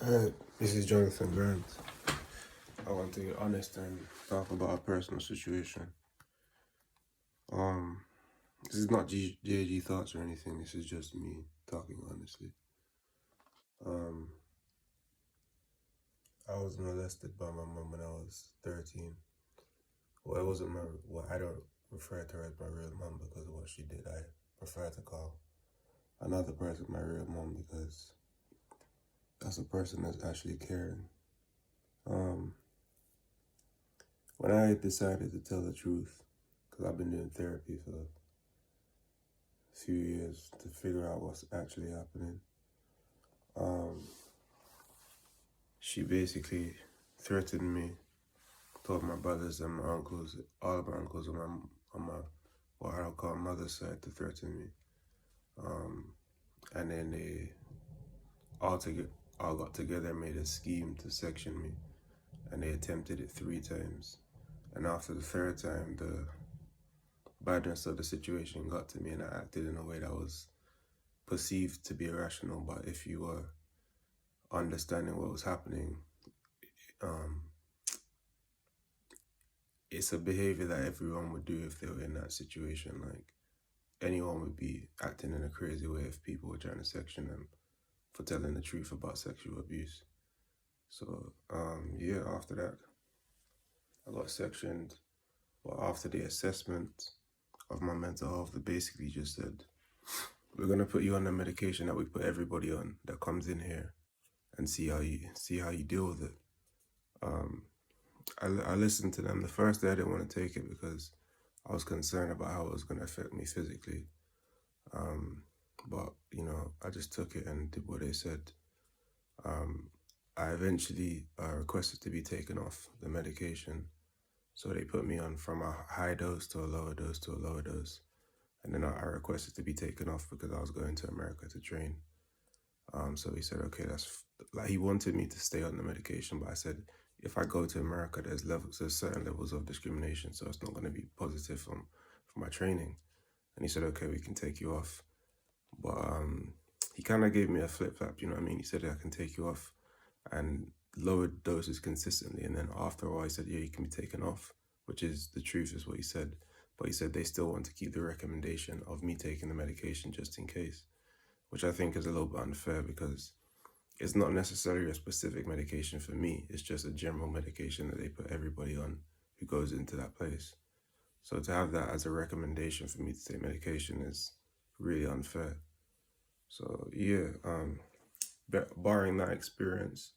This is Jonathan Grant. I want to get honest and talk about a personal situation. Um, this is not JG thoughts or anything. This is just me talking honestly. Um, I was molested by my mom when I was 13. Well, it wasn't my. Well, I don't refer to her as my real mom because of what she did. I prefer to call another person my real mom because that's a person that's actually caring. Um, when I decided to tell the truth, because I've been doing therapy for a few years to figure out what's actually happening. She basically threatened me, told my brothers and my uncles, all of my uncles on my what I'll call mother's side to threaten me. And then they all together all got together and made a scheme to section me. And they attempted it 3 times. And after the third time, the badness of the situation got to me and I acted in a way that was perceived to be irrational. But if you were understanding what was happening, um, it's a behavior that everyone would do if they were in that situation. Like, anyone would be acting in a crazy way if people were trying to section them for telling the truth about sexual abuse. So, yeah, after that, I got sectioned. But after the assessment of my mental health, they basically just said, we're gonna put you on the medication that we put everybody on that comes in here and see how you deal with it. I listened to them. The first day I didn't want to take it because I was concerned about how it was going to affect me physically. But, I just took it and did what they said. I eventually requested to be taken off the medication. So they put me on from a high dose to a lower dose to a lower dose. And then I requested to be taken off because I was going to America to train. So he said, okay, he wanted me to stay on the medication, but I said, if I go to America, there's certain levels of discrimination, so it's not going to be positive for my training. And he said, okay, we can take you off. But he kind of gave me a flip-flap, you know what I mean? He said, I can take you off and lower doses consistently. And then after a while, he said, yeah, you can be taken off, which is the truth, is what he said. But he said they still want to keep the recommendation of me taking the medication just in case, which I think is a little bit unfair because it's not necessarily a specific medication for me. It's just a general medication that they put everybody on who goes into that place. So to have that as a recommendation for me to take medication is really unfair. So yeah, barring that experience,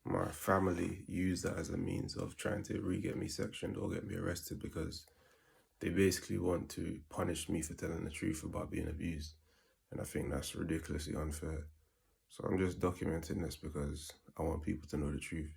my family used that as a means of trying to re-get me sectioned or get me arrested because they basically want to punish me for telling the truth about being abused. And I think that's ridiculously unfair. So I'm just documenting this because I want people to know the truth.